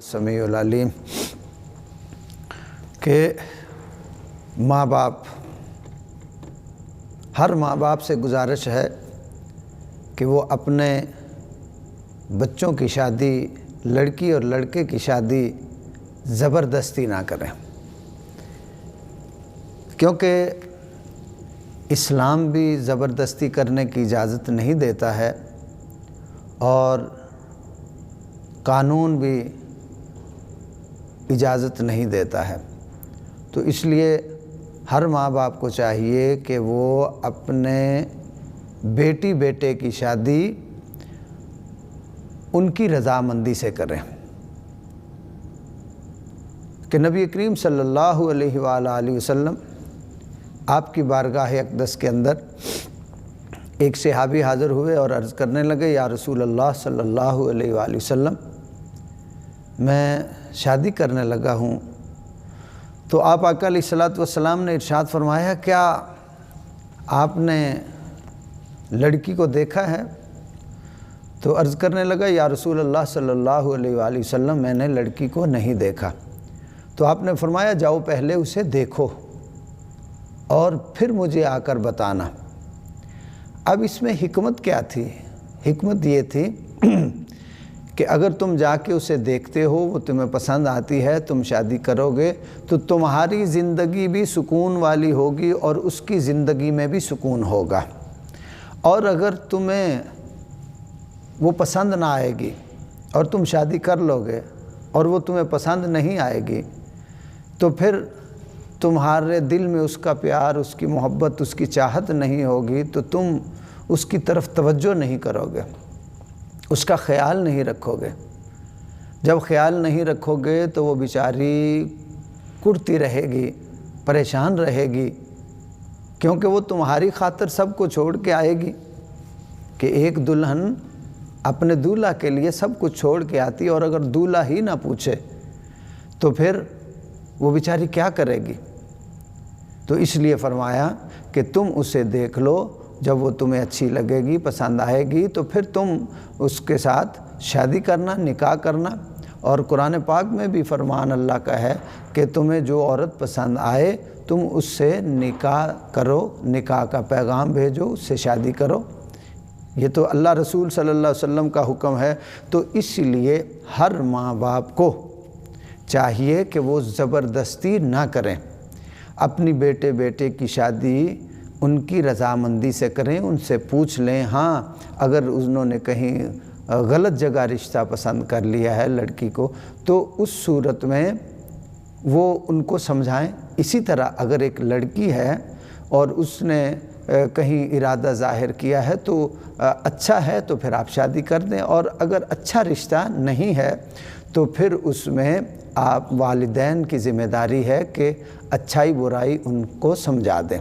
समीउल अलीम कि माँ बाप, हर माँ बाप से गुजारिश है कि वो अपने बच्चों की शादी, लड़की और लड़के की शादी ज़बरदस्ती ना करें, क्योंकि इस्लाम भी ज़बरदस्ती करने की इजाज़त नहीं देता है और कानून भी इजाज़त नहीं देता है। तो इसलिए हर माँ बाप को चाहिए कि वो अपने बेटी बेटे की शादी उनकी रज़ामंदी से करें कि नबी करीम सल्लल्लाहु अलैहि वसल्लम आपकी बारगाह अक़दस के अंदर एक सहाबी हाज़िर हुए और अर्ज़ करने लगे, या रसूल अल्लाह सल्लल्लाहु अलैहि वसल्लम, मैं शादी करने लगा हूँ। तो आप आका अलैहिस्सलातु वस्सलाम ने इरशाद फरमाया, क्या आपने लड़की को देखा है? तो अर्ज़ करने लगा, या रसूल अल्लाह सल्लल्लाहु अलैहि वसल्लम, मैंने लड़की को नहीं देखा। तो आपने फरमाया, जाओ पहले उसे देखो और फिर मुझे आकर बताना। अब इसमें हिकमत क्या थी? हिकमत ये थी कि अगर तुम जाके उसे देखते हो, वो तुम्हें पसंद आती है, तुम शादी करोगे तो तुम्हारी ज़िंदगी भी सुकून वाली होगी और उसकी ज़िंदगी में भी सुकून होगा। और अगर तुम्हें वो पसंद ना आएगी और तुम शादी कर लोगे और वो तुम्हें पसंद नहीं आएगी, तो फिर तुम्हारे दिल में उसका प्यार, उसकी मोहब्बत, उसकी चाहत नहीं होगी, तो तुम उसकी तरफ तवज्जो नहीं करोगे, उसका ख्याल नहीं रखोगे। जब ख्याल नहीं रखोगे तो वो बेचारी कुढ़ती रहेगी, परेशान रहेगी, क्योंकि वो तुम्हारी खातिर सब कुछ छोड़ के आएगी। कि एक दुल्हन अपने दूल्हा के लिए सब कुछ छोड़ के आती है और अगर दूल्हा ही ना पूछे तो फिर वो बेचारी क्या करेगी? तो इसलिए फरमाया कि तुम उसे देख लो, जब वो तुम्हें अच्छी लगेगी, पसंद आएगी, तो फिर तुम उसके साथ शादी करना, निकाह करना। और कुरान पाक में भी फरमान अल्लाह का है कि तुम्हें जो औरत पसंद आए तुम उससे निकाह करो, निकाह का पैगाम भेजो, उससे शादी करो। ये तो अल्लाह रसूल सल्लल्लाहु अलैहि वसल्लम का हुक्म है। तो इसलिए हर माँ बाप को चाहिए कि वो ज़बरदस्ती ना करें, अपनी बेटे बेटे की शादी उनकी रज़ामंदी से करें, उनसे पूछ लें। हाँ, अगर उन्होंने कहीं गलत जगह रिश्ता पसंद कर लिया है लड़की को, तो उस सूरत में वो उनको समझाएं। इसी तरह अगर एक लड़की है और उसने कहीं इरादा ज़ाहिर किया है तो अच्छा है, तो फिर आप शादी कर दें। और अगर अच्छा रिश्ता नहीं है तो फिर उसमें आप वालिदैन की ज़िम्मेदारी है कि अच्छाई बुराई उनको समझा दें।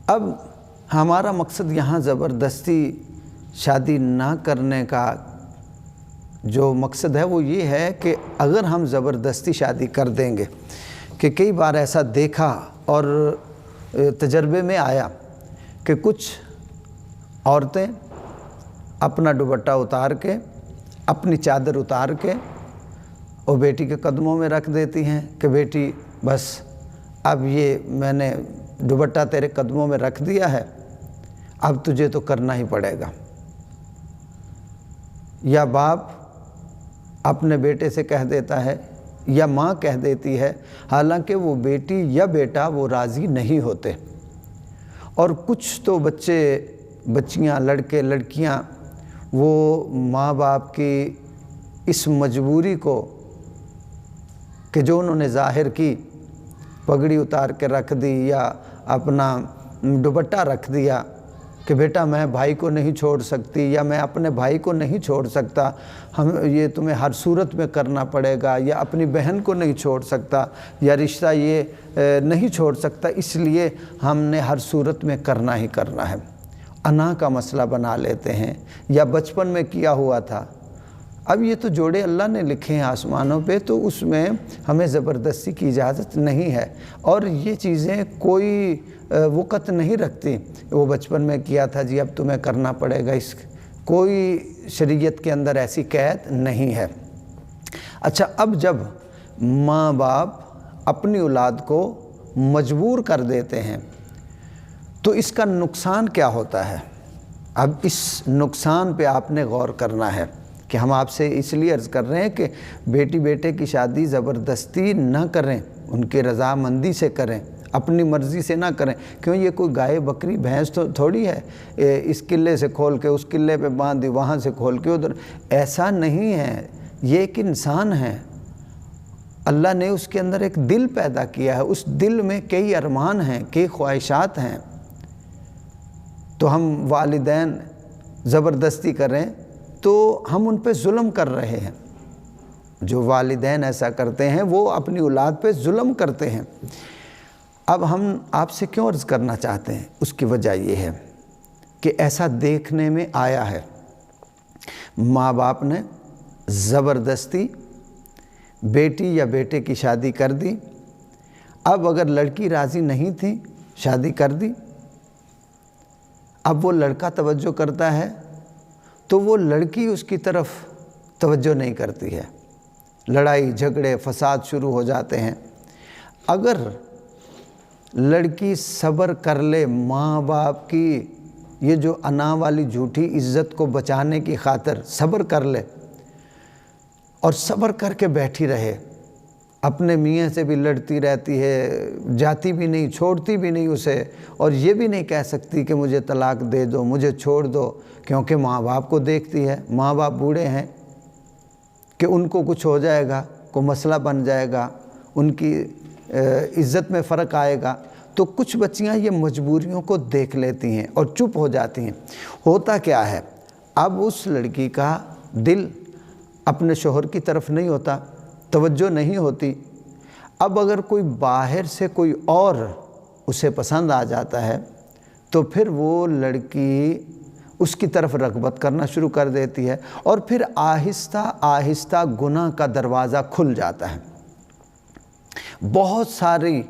अब हमारा मकसद यहाँ ज़बरदस्ती शादी ना करने का जो मकसद है वो ये है कि अगर हम ज़बरदस्ती शादी कर देंगे, कि कई बार ऐसा देखा और तजर्बे में आया कि कुछ औरतें अपना दुपट्टा उतार के, अपनी चादर उतार के और बेटी के कदमों में रख देती हैं कि बेटी बस अब ये मैंने दुपट्टा तेरे कदमों में रख दिया है, अब तुझे तो करना ही पड़ेगा। या बाप अपने बेटे से कह देता है या माँ कह देती है, हालांकि वो बेटी या बेटा वो राज़ी नहीं होते। और कुछ तो बच्चे बच्चियाँ, लड़के लड़कियाँ, वो माँ बाप की इस मजबूरी को कि जो उन्होंने ज़ाहिर की, पगड़ी उतार के रख दी या अपना दुपट्टा रख दिया कि बेटा मैं भाई को नहीं छोड़ सकती या मैं अपने भाई को नहीं छोड़ सकता, हम ये तुम्हें हर सूरत में करना पड़ेगा, या अपनी बहन को नहीं छोड़ सकता, या रिश्ता ये नहीं छोड़ सकता, इसलिए हमने हर सूरत में करना ही करना है। अना का मसला बना लेते हैं, या बचपन में किया हुआ था। अब ये तो जोड़े अल्लाह ने लिखे हैं आसमानों पे, तो उसमें हमें ज़बरदस्ती की इजाज़त नहीं है। और ये चीज़ें कोई वक़्त नहीं रखती, वो बचपन में किया था जी अब तुम्हें करना पड़ेगा, इस कोई शरीयत के अंदर ऐसी कैद नहीं है। اچھا، اب جب ماں باپ اپنی اولاد کو مجبور کر دیتے ہیں تو اس کا نقصان کیا ہوتا ہے؟ اب اس نقصان پہ آپ نے غور کرنا ہے کہ ہم آپ سے اس لیے عرض کر رہے ہیں کہ بیٹی بیٹے کی شادی زبردستی نہ کریں، ان کی رضامندی سے کریں، اپنی مرضی سے نہ کریں۔ کیوں؟ یہ کوئی گائے بکری بھینس تو تھوڑی ہے اس قلعے سے کھول کے اس قلعے پہ باندھ دی، وہاں سے کھول کے ادھر، ایسا نہیں ہے۔ یہ ایک انسان ہے، اللہ نے اس کے اندر ایک دل پیدا کیا ہے، اس دل میں کئی ارمان ہیں، کئی خواہشات ہیں۔ تو ہم والدین زبردستی کریں تو ہم ان پہ ظلم کر رہے ہیں۔ جو والدین ایسا کرتے ہیں وہ اپنی اولاد پہ ظلم کرتے ہیں۔ اب ہم آپ سے کیوں عرض کرنا چاہتے ہیں؟ اس کی وجہ یہ ہے کہ ایسا دیکھنے میں آیا ہے، ماں باپ نے زبردستی بیٹی یا بیٹے کی شادی کر دی۔ اب اگر لڑکی راضی نہیں تھی، شادی کر دی، اب وہ لڑکا توجہ کرتا ہے تو وہ لڑکی اس کی طرف توجہ نہیں کرتی ہے، لڑائی جھگڑے فساد شروع ہو جاتے ہیں۔ اگر لڑکی صبر کر لے، ماں باپ کی یہ جو انا والی جھوٹی عزت کو بچانے کی خاطر صبر کر لے اور صبر کر کے بیٹھی رہے، اپنے میاں سے بھی لڑتی رہتی ہے، جاتی بھی نہیں، چھوڑتی بھی نہیں اسے، اور یہ بھی نہیں کہہ سکتی کہ مجھے طلاق دے دو، مجھے چھوڑ دو، کیونکہ ماں باپ کو دیکھتی ہے، ماں باپ بوڑھے ہیں کہ ان کو کچھ ہو جائے گا، کوئی مسئلہ بن جائے گا، ان کی عزت میں فرق آئے گا۔ تو کچھ بچیاں یہ مجبوریوں کو دیکھ لیتی ہیں اور چپ ہو جاتی ہیں۔ ہوتا کیا ہے؟ اب اس لڑکی کا دل اپنے شوہر کی طرف نہیں ہوتا، توجہ نہیں ہوتی۔ اب اگر کوئی باہر سے کوئی اور اسے پسند آ جاتا ہے تو پھر وہ لڑکی اس کی طرف رغبت کرنا شروع کر دیتی ہے، اور پھر آہستہ آہستہ گناہ کا دروازہ کھل جاتا ہے۔ بہت ساری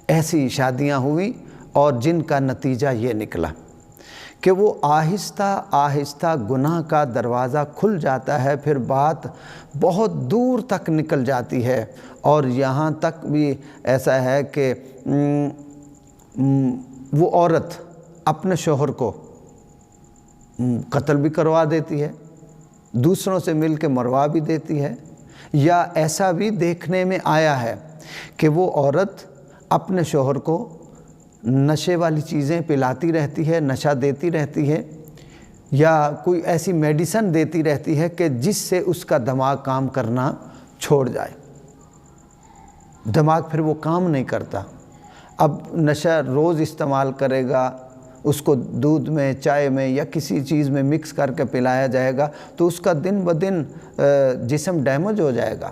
ایسی شادیاں ہوئیں اور جن کا نتیجہ یہ نکلا کہ وہ آہستہ آہستہ گناہ کا دروازہ کھل جاتا ہے، پھر بات بہت دور تک نکل جاتی ہے، اور یہاں تک بھی ایسا ہے کہ وہ عورت اپنے شوہر کو قتل بھی کروا دیتی ہے، دوسروں سے مل کے مروا بھی دیتی ہے، یا ایسا بھی دیکھنے میں آیا ہے کہ وہ عورت اپنے شوہر کو نشے والی چیزیں پلاتی رہتی ہے، نشہ دیتی رہتی ہے، یا کوئی ایسی میڈیسن دیتی رہتی ہے کہ جس سے اس کا دماغ کام کرنا چھوڑ جائے، دماغ پھر وہ کام نہیں کرتا۔ اب نشہ روز استعمال کرے گا، اس کو دودھ میں، چائے میں یا کسی چیز میں مکس کر کے پلایا جائے گا تو اس کا دن بدن جسم ڈیمیج ہو جائے گا،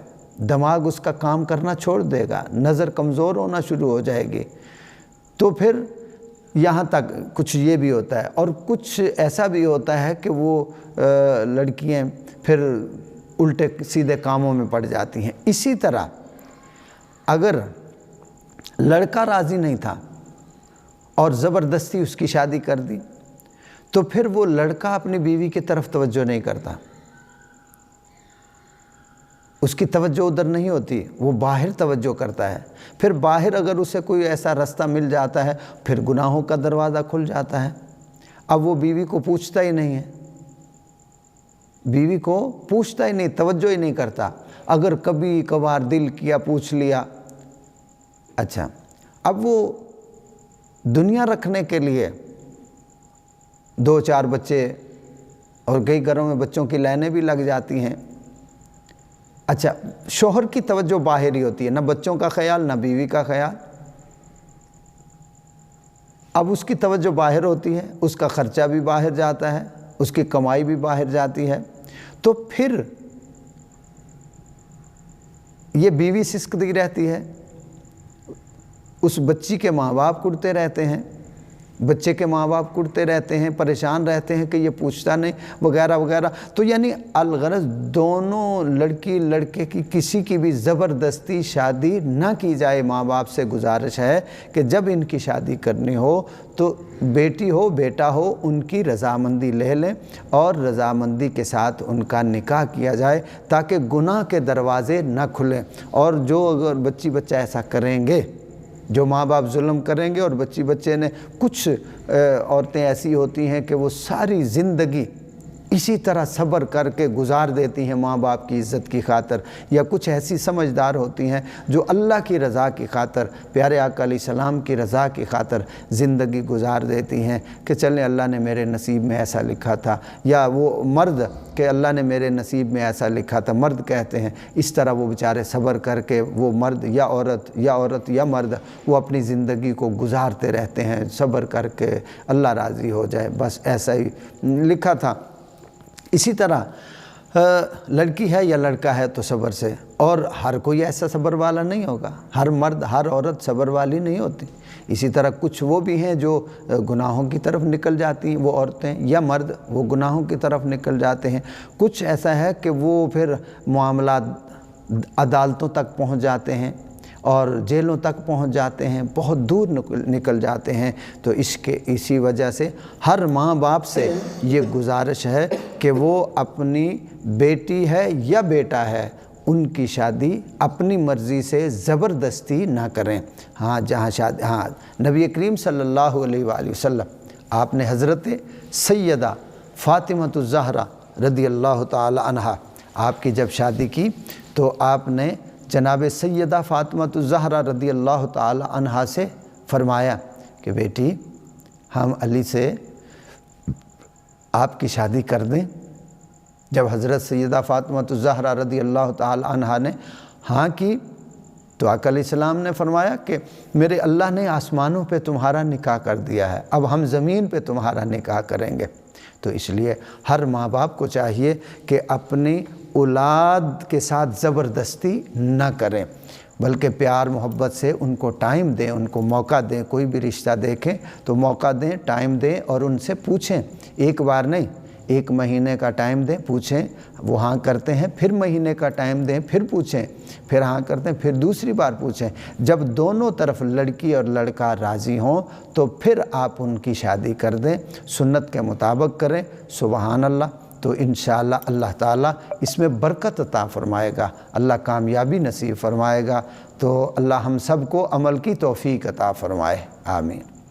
دماغ اس کا کام کرنا چھوڑ دے گا، نظر کمزور ہونا شروع ہو جائے گی۔ تو پھر یہاں تک کچھ یہ بھی ہوتا ہے، اور کچھ ایسا بھی ہوتا ہے کہ وہ لڑکیاں پھر الٹے سیدھے کاموں میں پڑ جاتی ہیں۔ اسی طرح اگر لڑکا راضی نہیں تھا اور زبردستی اس کی شادی کر دی تو پھر وہ لڑکا اپنی بیوی کی طرف توجہ نہیں کرتا، اس کی توجہ ادھر نہیں ہوتی، وہ باہر توجہ کرتا ہے۔ پھر باہر اگر اسے کوئی ایسا رستہ مل جاتا ہے پھر گناہوں کا دروازہ کھل جاتا ہے۔ اب وہ بیوی کو پوچھتا ہی نہیں ہے، بیوی کو پوچھتا ہی نہیں، توجہ ہی نہیں کرتا۔ اگر کبھی کبھار دل کیا پوچھ لیا، اچھا اب وہ دنیا رکھنے کے لیے 2-4 بچے، اور کئی گھروں میں بچوں کی لائنیں بھی لگ جاتی ہیں۔ اچھا، شوہر کی توجہ باہر ہی ہوتی ہے، نہ بچوں کا خیال نہ بیوی کا خیال۔ اب اس کی توجہ باہر ہوتی ہے، اس کا خرچہ بھی باہر جاتا ہے، اس کی کمائی بھی باہر جاتی ہے، تو پھر یہ بیوی سسکتی رہتی ہے، اس بچی کے ماں باپ کڑتے رہتے ہیں، बच्चे के माँ बाप कुटते रहते हैं, परेशान रहते हैं कि ये पूछता नहीं वगैरह वगैरह। तो यानी अलगरज दोनों लड़की लड़के की किसी की भी ज़बरदस्ती शादी ना की जाए। माँ बाप से गुजारिश है कि जब इनकी शादी करनी हो तो बेटी हो बेटा हो उनकी रज़ामंदी ले लें और रज़ामंदी के साथ उनका निकाह किया जाए ताकि गुनाह के दरवाज़े ना खुलें। और जो अगर बच्ची बच्चा ऐसा करेंगे, जो माँ बाप जुल्म करेंगे और बच्ची बच्चे ने, कुछ औरतें ऐसी होती हैं कि वो सारी ज़िंदगी इसी तरह सब्र करके गुजार देती हैं माँ बाप की इज़्ज़त की खातर, या कुछ ऐसी समझदार होती हैं जो अल्लाह की रज़ा की खातर, प्यारे आका अलैहिस्सलाम की रज़ा की खातर ज़िंदगी गुजार देती हैं कि चलें अल्लाह ने मेरे नसीब में ऐसा लिखा था, या वो मर्द कि अल्लाह ने मेरे नसीब में ऐसा लिखा था, मर्द कहते हैं। इस तरह वो बेचारे सब्र करके वो मर्द या औरत या मर्द वो अपनी ज़िंदगी को गुजारते रहते हैं सब्र करके, अल्लाह राज़ी हो जाए, बस ऐसा ही लिखा था। इसी तरह लड़की है या लड़का है तो सब्र से, और हर कोई ऐसा सब्र वाला नहीं होगा, हर मर्द हर औरत सब्र वाली नहीं होती। इसी तरह कुछ वो भी हैं जो गुनाहों की तरफ निकल जाती हैं, वो औरतें या मर्द वो गुनाहों की तरफ निकल जाते हैं। कुछ ऐसा है कि वो फिर मामला अदालतों तक पहुंच जाते हैं और जेलों तक पहुंच जाते हैं, बहुत दूर निकल जाते हैं। तो इसी वजह से हर माँ बाप से ये गुजारिश है कि वो अपनी बेटी है या बेटा है उनकी शादी अपनी मर्ज़ी से ज़बरदस्ती ना करें। हाँ, जहाँ शादी, हाँ, नबी करीम सल्लल्लाहु अलैहि वसल्लम आपने हज़रत सैयदा फ़ातिमतुज़ ज़हरा रदियल्लाहु ताला अन्हा आपकी जब शादी की तो आपने जनाब सैयदा फ़ातिमतुज़ ज़हरा रदियल्लाहु ताला अन्हा से फ़रमाया कि बेटी हम अली से आपकी शादी कर दें। जब हज़रत सैयदा फ़ातिमतुज़ ज़हरा रदियल्लाहु ताला अन्हा ने हाँ की तो आका अलैहिस्सलाम ने फरमाया कि मेरे अल्लाह ने आसमानों पे तुम्हारा निकाह कर दिया है, अब हम ज़मीन पे तुम्हारा निकाह करेंगे। तो इसलिए हर माँ बाप को चाहिए कि अपनी औलाद के साथ ज़बरदस्ती न करें, बल्कि प्यार मोहब्बत से उनको टाइम दें, उनको मौका दें। कोई भी रिश्ता देखें तो मौका दें, टाइम दें और उनसे पूछें। एक बार नहीं, 1 महीने का टाइम दें, पूछें, वो हाँ करते हैं, फिर महीने का टाइम दें, फिर पूछें, फिर हाँ करते हैं, फिर दूसरी बार पूछें। जब दोनों तरफ लड़की और लड़का राज़ी हों तो फिर आप उनकी शादी कर दें, सुन्नत के मुताबिक करें। सुबहान अल्लाह। तो इंशाअल्लाह अल्लाह ताला इसमें बरकत अता फ़रमाएगा, अल्लाह कामयाबी नसीब फ़रमाएगा। तो अल्लाह हम सब को अमल की तौफ़ीक अता फ़रमाए, आमीन।